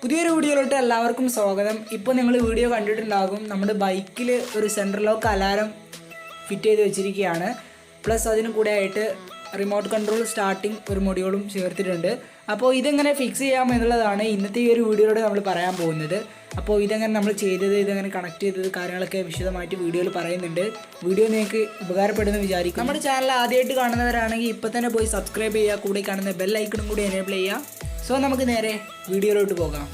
പുതിയൊരു വീഡിയോയിലോട്ട് എല്ലാവർക്കും സ്വാഗതം. ഇപ്പോൾ നിങ്ങൾ വീഡിയോ കണ്ടിട്ടുണ്ടാകും, നമ്മുടെ ബൈക്കിൽ ഒരു സെൻട്രൽ ലോക്ക് അലാറം ഫിറ്റ് ചെയ്ത് വെച്ചിരിക്കുകയാണ്. പ്ലസ് അതിന് കൂടെ ആയിട്ട് റിമോട്ട് കൺട്രോൾ സ്റ്റാർട്ടിങ് ഒരു മൊഡ്യൂളും ചേർത്തിട്ടുണ്ട്. അപ്പോൾ ഇതെങ്ങനെ ഫിക്സ് ചെയ്യാം എന്നുള്ളതാണ് ഇന്നത്തെ ഈ ഒരു വീഡിയോയിലൂടെ നമ്മൾ പറയാൻ പോകുന്നത്. അപ്പോൾ ഇതെങ്ങനെ നമ്മൾ ചെയ്തത്, ഇതെങ്ങനെ കണക്ട് ചെയ്തത്, കാര്യങ്ങളൊക്കെ വിശദമായിട്ട് വീഡിയോയിൽ പറയുന്നുണ്ട്. വീഡിയോ നിങ്ങൾക്ക് ഉപകാരപ്പെടുമെന്ന് വിചാരിക്കും. നമ്മുടെ ചാനൽ ആദ്യമായിട്ട് കാണുന്നവരാണെങ്കിൽ ഇപ്പോൾ തന്നെ പോയി സബ്സ്ക്രൈബ് ചെയ്യുക, കൂടെ കാണുന്ന ബെൽ ഐക്കണും കൂടി എനേബിൾ ചെയ്യുക. സോ നമുക്ക് നേരെ വീഡിയോയിലോട്ട് പോകാം.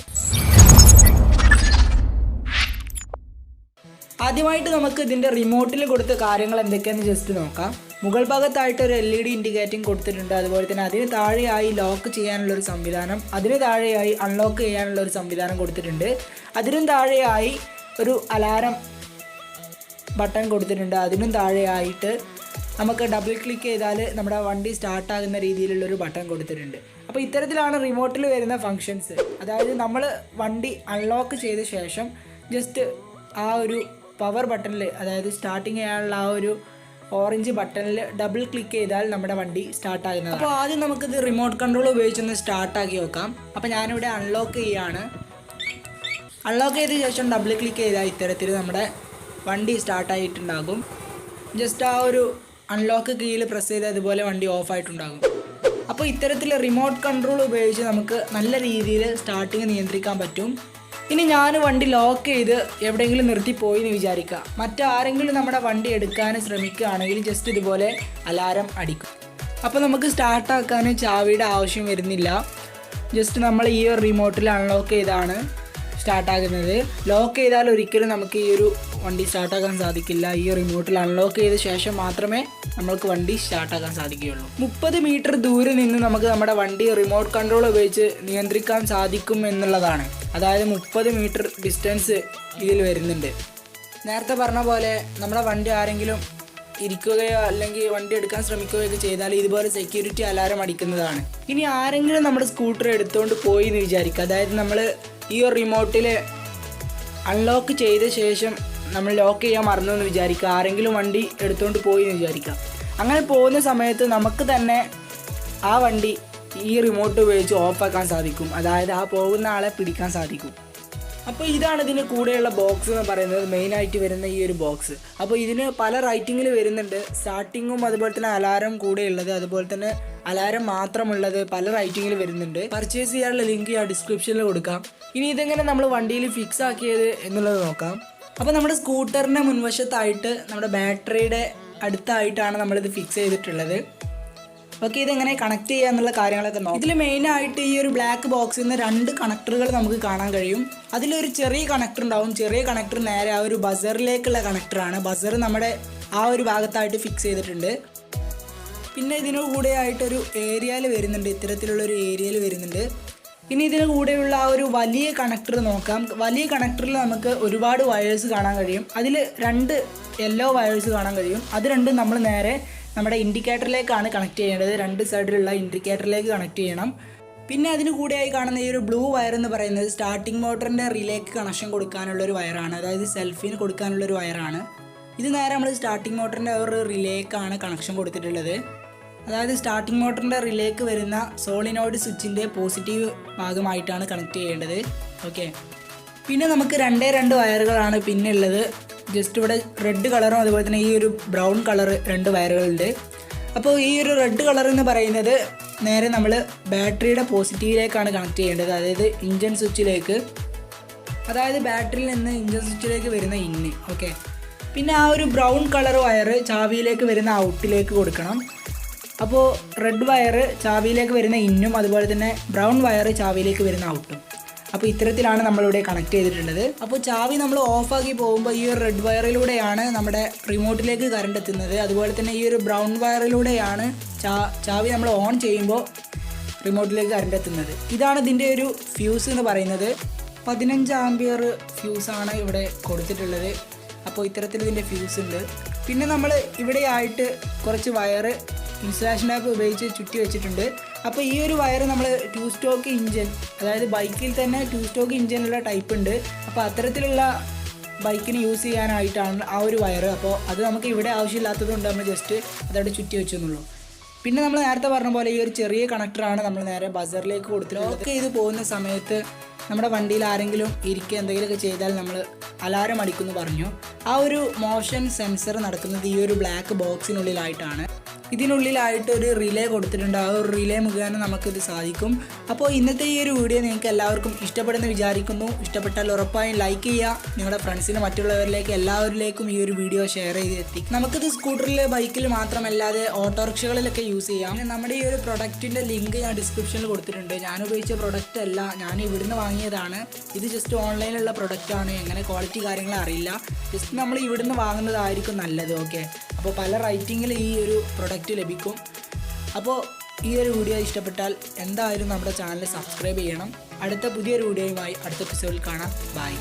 ആദ്യമായിട്ട് നമുക്ക് ഇതിൻ്റെ റിമോട്ടിൽ കൊടുത്ത കാര്യങ്ങൾ എന്തൊക്കെയാണെന്ന് ജസ്റ്റ് നോക്കാം. മുകൾ ഭാഗത്തായിട്ട് ഒരു LED ഇൻഡിക്കേറ്റിംഗ് കൊടുത്തിട്ടുണ്ട്. അതുപോലെ തന്നെ അതിന് താഴെയായി ലോക്ക് ചെയ്യാനുള്ളൊരു സംവിധാനം, അതിന് താഴെയായി അൺലോക്ക് ചെയ്യാനുള്ളൊരു സംവിധാനം കൊടുത്തിട്ടുണ്ട്. അതിനും താഴെയായി ഒരു അലാറം ബട്ടൺ കൊടുത്തിട്ടുണ്ട്. അതിനും താഴെയായിട്ട് നമുക്ക് ഡബിൾ ക്ലിക്ക് ചെയ്താൽ നമ്മുടെ വണ്ടി സ്റ്റാർട്ടാകുന്ന രീതിയിലുള്ളൊരു ബട്ടൺ കൊടുത്തിട്ടുണ്ട്. അപ്പോൾ ഇത്തരത്തിലാണ് റിമോട്ടിൽ വരുന്ന ഫങ്ഷൻസ്. അതായത് നമ്മൾ വണ്ടി അൺലോക്ക് ചെയ്ത ശേഷം ജസ്റ്റ് ആ ഒരു പവർ ബട്ടണിൽ, അതായത് സ്റ്റാർട്ടിങ് ചെയ്യാനുള്ള ആ ഒരു ഓറഞ്ച് ബട്ടണിൽ ഡബിൾ ക്ലിക്ക് ചെയ്താൽ നമ്മുടെ വണ്ടി സ്റ്റാർട്ടാകുന്നത്. അപ്പോൾ ആദ്യം നമുക്കിത് റിമോട്ട് കൺട്രോൾ ഉപയോഗിച്ചൊന്ന് സ്റ്റാർട്ടാക്കി നോക്കാം. അപ്പോൾ ഞാനിവിടെ അൺലോക്ക് ചെയ്യുകയാണ്. അൺലോക്ക് ചെയ്ത ശേഷം ഡബിൾ ക്ലിക്ക് ചെയ്താൽ ഇത്തരത്തിൽ നമ്മുടെ വണ്ടി സ്റ്റാർട്ടായിട്ടുണ്ടാകും. ജസ്റ്റ് ആ ഒരു അൺലോക്ക് കീയിൽ പ്രസ് ചെയ്ത് അതുപോലെ വണ്ടി ഓഫായിട്ടുണ്ടാകും. അപ്പോൾ ഇത്തരത്തിൽ റിമോട്ട് കൺട്രോൾ ഉപയോഗിച്ച് നമുക്ക് നല്ല രീതിയിൽ സ്റ്റാർട്ടിങ് നിയന്ത്രിക്കാൻ പറ്റും. ഇനി ഞാൻ വണ്ടി ലോക്ക് ചെയ്ത് എവിടെയെങ്കിലും നിർത്തിപ്പോയി എന്ന് വിചാരിക്കുക. മറ്റാരെങ്കിലും നമ്മുടെ വണ്ടി എടുക്കാൻ ശ്രമിക്കുകയാണെങ്കിൽ ജസ്റ്റ് ഇതുപോലെ അലാറം അടിക്കും. അപ്പോൾ നമുക്ക് സ്റ്റാർട്ടാക്കാൻ ചാവിയുടെ ആവശ്യം വരുന്നില്ല. ജസ്റ്റ് നമ്മൾ ഈ ഒരു റിമോട്ടിൽ അൺലോക്ക് ചെയ്താണ് സ്റ്റാർട്ടാകുന്നത്. ലോക്ക് ചെയ്താൽ ഒരിക്കലും നമുക്ക് ഈ ഒരു വണ്ടി സ്റ്റാർട്ടാക്കാൻ സാധിക്കില്ല. ഈ റിമോട്ടിൽ അൺലോക്ക് ചെയ്ത ശേഷം മാത്രമേ നമ്മൾക്ക് വണ്ടി സ്റ്റാർട്ടാക്കാൻ സാധിക്കുകയുള്ളൂ. 30 മീറ്റർ ദൂരെ നിന്ന് നമുക്ക് നമ്മുടെ വണ്ടി റിമോട്ട് കൺട്രോൾ ഉപയോഗിച്ച് നിയന്ത്രിക്കാൻ സാധിക്കും എന്നുള്ളതാണ്. അതായത് 30 മീറ്റർ ഡിസ്റ്റൻസ് ഇതിൽ വരുന്നുണ്ട്. നേരത്തെ പറഞ്ഞ പോലെ നമ്മുടെ വണ്ടി ആരെങ്കിലും ഇരിക്കുകയോ അല്ലെങ്കിൽ വണ്ടി എടുക്കാൻ ശ്രമിക്കുകയോ ചെയ്താൽ ഇതുപോലെ സെക്യൂരിറ്റി അലാറം അടിക്കുന്നതാണ്. ഇനി ആരെങ്കിലും നമ്മുടെ സ്കൂട്ടർ എടുത്തുകൊണ്ട് പോയി എന്ന് വിചാരിക്കുക. അതായത് നമ്മൾ ഈ ഒരു റിമോട്ടിൽ അൺലോക്ക് ചെയ്ത ശേഷം നമ്മൾ ലോക്ക് ചെയ്യാൻ മറന്നു എന്ന് വിചാരിക്കുക. ആരെങ്കിലും വണ്ടി എടുത്തുകൊണ്ട് പോയി എന്ന് വിചാരിക്കുക. അങ്ങനെ പോകുന്ന സമയത്ത് നമുക്ക് തന്നെ ആ വണ്ടി ഈ റിമോട്ട് ഉപയോഗിച്ച് ഓഫാക്കാൻ സാധിക്കും. അതായത് ആ പോകുന്ന ആളെ പിടിക്കാൻ സാധിക്കും. അപ്പോൾ ഇതാണ് ഇതിന് കൂടെയുള്ള ബോക്സ് എന്ന് പറയുന്നത്, മെയിനായിട്ട് വരുന്ന ഈ ഒരു ബോക്സ്. അപ്പോൾ ഇതിന് പല റൈറ്റിങ്ങിൽ വരുന്നുണ്ട്. സ്റ്റാർട്ടിങ്ങും അതുപോലെ തന്നെ അലാറം കൂടെയുള്ളത്, അതുപോലെ തന്നെ അലാറം മാത്രമുള്ളത് പല റൈറ്റിങ്ങിൽ വരുന്നുണ്ട്. പർച്ചേസ് ചെയ്യാനുള്ള ലിങ്ക് ഞാൻ ഡിസ്ക്രിപ്ഷനിൽ കൊടുക്കാം. ഇനി ഇതെങ്ങനെ നമ്മൾ വണ്ടിയിൽ ഫിക്സ് ആക്കിയത് എന്നുള്ളത് നോക്കാം. അപ്പോൾ നമ്മുടെ സ്കൂട്ടറിൻ്റെ മുൻവശത്തായിട്ട് നമ്മുടെ ബാറ്ററിയുടെ അടുത്തായിട്ടാണ് നമ്മളിത് ഫിക്സ് ചെയ്തിട്ടുള്ളത്. ഓക്കെ, ഇതെങ്ങനെ കണക്ട് ചെയ്യുക എന്നുള്ള കാര്യങ്ങളൊക്കെ നോക്കാം. ഇതിൽ മെയിനായിട്ട് ഈ ഒരു ബ്ലാക്ക് ബോക്സിൽ നിന്ന് 2 കണക്ടറുകൾ നമുക്ക് കാണാൻ കഴിയും. അതിലൊരു ചെറിയ കണക്ടർ ഉണ്ടാവും. ചെറിയ കണക്ടർ നേരെ ആ ഒരു ബസറിലേക്കുള്ള കണക്ടറാണ്. ബസർ നമ്മുടെ ആ ഒരു ഭാഗത്തായിട്ട് ഫിക്സ് ചെയ്തിട്ടുണ്ട്. പിന്നെ ഇതിന് കൂടെ ആയിട്ടൊരു ഏരിയയിൽ വരുന്നുണ്ട്, ഇത്തരത്തിലുള്ളൊരു ഏരിയയിൽ വരുന്നുണ്ട്. ഇനി ഇതിന് കൂടെയുള്ള ആ ഒരു വലിയ കണക്ടർ നോക്കാം. വലിയ കണക്ടറിൽ നമുക്ക് ഒരുപാട് വയേഴ്സ് കാണാൻ കഴിയും. അതിൽ 2 യെല്ലോ വയേഴ്സ് കാണാൻ കഴിയും. അത് രണ്ടും നമ്മൾ നേരെ നമ്മുടെ ഇൻഡിക്കേറ്ററിലേക്കാണ് കണക്ട് ചെയ്യേണ്ടത്. 2 സൈഡിലുള്ള ഇൻഡിക്കേറ്ററിലേക്ക് കണക്ട് ചെയ്യണം. പിന്നെ അതിന് കൂടെയായി കാണുന്ന ഈ ഒരു ബ്ലൂ വയർ എന്ന് പറയുന്നത് സ്റ്റാർട്ടിംഗ് മോട്ടറിൻ്റെ റിലേക്ക് കണക്ഷൻ കൊടുക്കാനുള്ളൊരു വയറാണ്. അതായത് സെൽഫിന് കൊടുക്കാനുള്ളൊരു വയറാണ്. ഇത് നേരെ നമ്മൾ സ്റ്റാർട്ടിംഗ് മോട്ടറിൻ്റെ ഒരു റിലേക്കാണ് കണക്ഷൻ കൊടുത്തിട്ടുള്ളത്. അതായത് സ്റ്റാർട്ടിംഗ് മോട്ടറിൻ്റെ റിലേക്ക് വരുന്ന സോളിനോയിഡ് സ്വിച്ചിൻ്റെ പോസിറ്റീവ് ഭാഗമായിട്ടാണ് കണക്ട് ചെയ്യേണ്ടത്. ഓക്കെ, പിന്നെ നമുക്ക് 2 വയറുകളാണ് പിന്നെ ഉള്ളത്. ജസ്റ്റ് ഇവിടെ റെഡ് കളറും അതുപോലെ തന്നെ ഈ ഒരു ബ്രൗൺ കളർ 2 വയറുകളുണ്ട്. അപ്പോൾ ഈ ഒരു റെഡ് കളർ എന്ന് പറയുന്നത് നേരെ നമ്മൾ ബാറ്ററിയുടെ പോസിറ്റീവിലേക്കാണ് കണക്ട് ചെയ്യേണ്ടത്. അതായത് ഇഞ്ചൻ സ്വിച്ചിലേക്ക്, അതായത് ബാറ്ററിയിൽ നിന്ന് ഇഞ്ചൻ സ്വിച്ചിലേക്ക് വരുന്ന ഇന്ന്. ഓക്കെ, പിന്നെ ആ ഒരു ബ്രൗൺ കളർ വയർ ചാവിയിലേക്ക് വരുന്ന ഔട്ടിലേക്ക് കൊടുക്കണം. അപ്പോൾ റെഡ് വയർ ചാവിയിലേക്ക് വരുന്ന ഇന്നും അതുപോലെ തന്നെ ബ്രൗൺ വയർ ചാവിയിലേക്ക് വരുന്ന ഔട്ടും. അപ്പോൾ ഇത്തരത്തിലാണ് നമ്മളിവിടെ കണക്ട് ചെയ്തിട്ടുള്ളത്. അപ്പോൾ ചാവി നമ്മൾ ഓഫാക്കി പോകുമ്പോൾ ഈ ഒരു റെഡ് വയറിലൂടെയാണ് നമ്മുടെ റിമോട്ടിലേക്ക് കറണ്ട് എത്തുന്നത്. അതുപോലെ തന്നെ ഈ ഒരു ബ്രൗൺ വയറിലൂടെയാണ് ചാവി നമ്മൾ ഓൺ ചെയ്യുമ്പോൾ റിമോട്ടിലേക്ക് കറണ്ട് എത്തുന്നത്. ഇതാണ് ഇതിൻ്റെ ഒരു ഫ്യൂസ് എന്ന് പറയുന്നത്. 15 ആംപിയർ ഫ്യൂസാണ് ഇവിടെ കൊടുത്തിട്ടുള്ളത്. അപ്പോൾ ഇത്തരത്തിൽ ഇതിൻ്റെ ഫ്യൂസ് ഉണ്ട്. പിന്നെ നമ്മൾ ഇവിടെ ആയിട്ട് കുറച്ച് വയറ് ഇൻസുലേഷൻ ടാപ്പ് ഉപയോഗിച്ച് ചുറ്റി വെച്ചിട്ടുണ്ട്. അപ്പോൾ ഈ ഒരു വയർ നമ്മൾ 2 സ്റ്റോക്ക് ഇഞ്ചൻ, അതായത് ബൈക്കിൽ തന്നെ 2 സ്റ്റോക്ക് ഇഞ്ചനുള്ള ടൈപ്പ് ഉണ്ട്. അപ്പോൾ അത്തരത്തിലുള്ള ബൈക്കിന് യൂസ് ചെയ്യാനായിട്ടാണ് ആ ഒരു വയർ. അപ്പോൾ അത് നമുക്ക് ഇവിടെ ആവശ്യമില്ലാത്തത് കൊണ്ട് നമ്മൾ ജസ്റ്റ് അതവിടെ ചുറ്റി വെച്ചെന്നുള്ളൂ. പിന്നെ നമ്മൾ നേരത്തെ പറഞ്ഞ പോലെ ഈ ഒരു ചെറിയ കണക്ടറാണ് നമ്മൾ നേരെ ബസറിലേക്ക് കൊടുത്തിട്ടുള്ളത്. ലോക്ക് ചെയ്ത് പോകുന്ന സമയത്ത് നമ്മുടെ വണ്ടിയിൽ ആരെങ്കിലും ഇരിക്കുക എന്തെങ്കിലുമൊക്കെ ചെയ്താൽ നമ്മൾ അലാറം അടിക്കുമെന്ന് പറഞ്ഞു. ആ ഒരു മോഷൻ സെൻസർ നടക്കുന്നത് ഈ ഒരു ബ്ലാക്ക് ബോക്സിനുള്ളിലായിട്ടാണ്. ഇതിനുള്ളിലായിട്ട് ഒരു റിലേ കൊടുത്തിട്ടുണ്ട്. ആ ഒരു റിലേ മുഖേന നമുക്കിത് സാധിക്കും. അപ്പോൾ ഇന്നത്തെ ഈ ഒരു വീഡിയോ നിങ്ങൾക്ക് എല്ലാവർക്കും ഇഷ്ടപ്പെടുമെന്ന് വിചാരിക്കുന്നു. ഇഷ്ടപ്പെട്ടാൽ ഉറപ്പായും ലൈക്ക് ചെയ്യുക. നിങ്ങളുടെ ഫ്രണ്ട്സിന് മറ്റുള്ളവരിലേക്ക് എല്ലാവരിലേക്കും ഈ ഒരു വീഡിയോ ഷെയർ ചെയ്ത് എത്തിക്കും. നമുക്കിത് സ്കൂട്ടറിൽ, ബൈക്കിൽ മാത്രമല്ലാതെ ഓട്ടോറിക്ഷകളിലൊക്കെ യൂസ് ചെയ്യാം. പിന്നെ നമ്മുടെ ഈ ഒരു പ്രൊഡക്റ്റിൻ്റെ ലിങ്ക് ഞാൻ ഡിസ്ക്രിപ്ഷനിൽ കൊടുത്തിട്ടുണ്ട്. ഞാൻ ഉപയോഗിച്ച പ്രൊഡക്റ്റ് അല്ല, ഞാൻ ഇവിടുന്ന് വാങ്ങിയതാണ്. ഇത് ജസ്റ്റ് ഓൺലൈനിലുള്ള പ്രൊഡക്റ്റാണ്. എങ്ങനെ ക്വാളിറ്റി കാര്യങ്ങൾ അറിയില്ല. ജസ്റ്റ് നമ്മൾ ഇവിടുന്ന് വാങ്ങുന്നതായിരിക്കും നല്ലത്. ഓക്കെ, അപ്പോൾ പല റേറ്റിങ്ങിൽ ഈ ഒരു പ്രൊഡക്റ്റ് ലഭിക്കും. അപ്പോൾ ഈ ഒരു വീഡിയോ ഇഷ്ടപ്പെട്ടാൽ എന്തായാലും നമ്മുടെ ചാനൽ സബ്സ്ക്രൈബ് ചെയ്യണം. അടുത്ത പുതിയൊരു വീഡിയോയുമായി അടുത്ത എപ്പിസോഡിൽ കാണാം. ബൈ.